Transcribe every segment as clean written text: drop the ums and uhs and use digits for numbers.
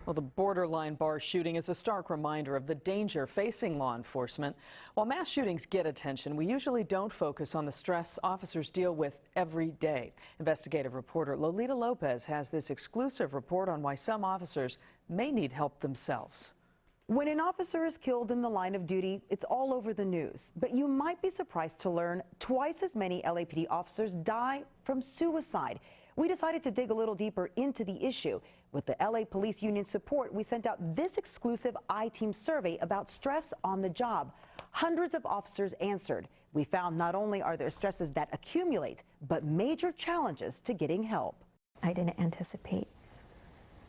Well, the borderline bar shooting is a stark reminder of the danger facing law enforcement. While mass shootings get attention, we usually don't focus on the stress officers deal with every day. Investigative reporter Lolita Lopez has this exclusive report on why some officers may need help themselves. When an officer is killed in the line of duty, it's all over the news. But you might be surprised to learn twice as many LAPD officers die from suicide. We decided to dig a little deeper into the issue. With the LA Police Union support, we sent out this exclusive I-Team survey about stress on the job. Hundreds of officers answered. We found not only are there stresses that accumulate, but major challenges to getting help. I didn't anticipate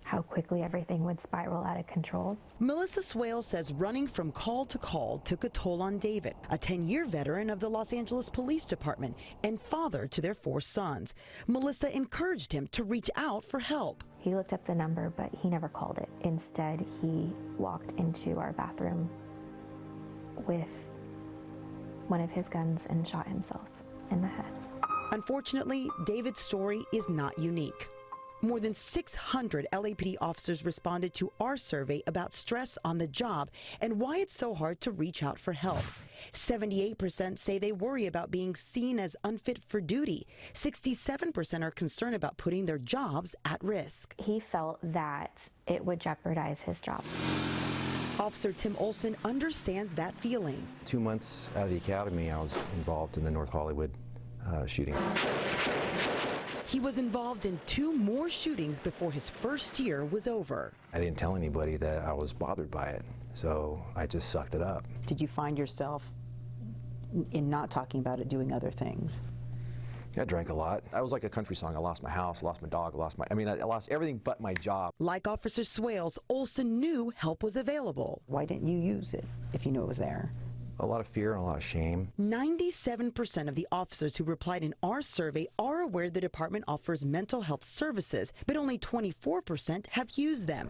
how quickly everything would spiral out of control. Melissa Swale says running from call to call took a toll on David, a 10-year veteran of the Los Angeles Police Department and father to their 4 sons. Melissa encouraged him to reach out for help. He looked up the number, but he never called it. Instead, he walked into our bathroom with one of his guns and shot himself in the head. Unfortunately, David's story is not unique. More than 600 LAPD officers responded to our survey about stress on the job and why it's so hard to reach out for help. 78% say they worry about being seen as unfit for duty. 67% are concerned about putting their jobs at risk. He felt that it would jeopardize his job. Officer Tim Olson understands that feeling. 2 months out of the academy, I was involved in the North Hollywood shooting. He was involved in 2 more shootings before his first year was over. I didn't tell anybody that I was bothered by it, so I just sucked it up. Did you find yourself, in not talking about it, doing other things? I drank a lot. I was like a country song. I lost my house, lost my dog, I lost everything but my job. Like Officer Swales, Olson knew help was available. Why didn't you use it if you knew it was there? A lot of fear and a lot of shame. 97% of the officers who replied in our survey are aware the department offers mental health services, but only 24% have used them.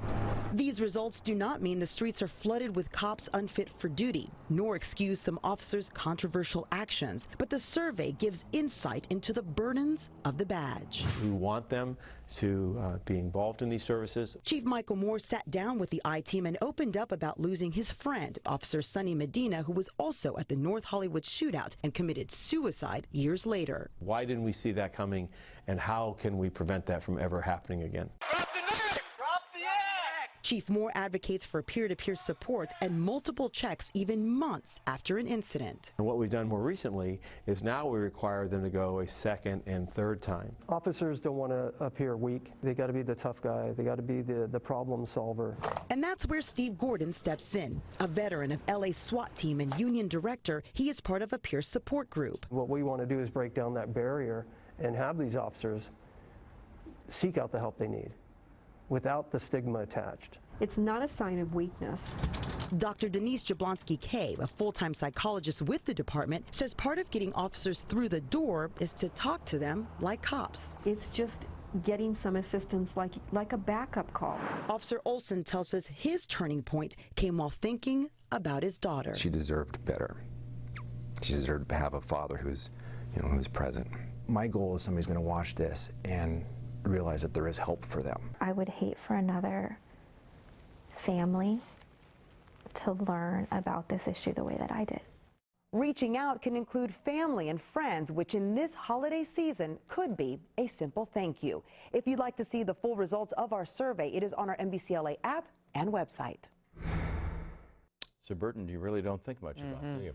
These results do not mean the streets are flooded with cops unfit for duty, nor excuse some officers' controversial actions, but the survey gives insight into the burdens of the badge. We want them to be involved in these services. Chief Michael Moore sat down with the I-Team and opened up about losing his friend, Officer Sonny Medina, who was also at the North Hollywood shootout and committed suicide years later. Why didn't we see that coming, and how can we prevent that from ever happening again? Drop the knife! Drop the axe! Chief Moore advocates for peer-to-peer support and multiple checks even months after an incident. And what we've done more recently is now we require them to go a second and third time. Officers don't want to appear weak. They got to be the tough guy. They got to be the problem solver. And that's where Steve Gordon steps in. A veteran of LA SWAT team and union director, he is part of a peer support group. What we want to do is break down that barrier and have these officers seek out the help they need without the stigma attached. It's not a sign of weakness. Dr. Denise Jablonski-Kay, a full-time psychologist with the department, says part of getting officers through the door is to talk to them like cops. It's just getting some assistance like a backup call. Officer Olson tells us his turning point came while thinking about his daughter. She deserved better. She deserved to have a father who's present. My goal is somebody's going to watch this and realize that there is help for them. I would hate for another family to learn about this issue the way that I did. Reaching out can include family and friends, which in this holiday season could be a simple thank you. If you'd like to see the full results of our survey, it is on our NBC LA app and website. So Burton, you really don't think much about it, do you?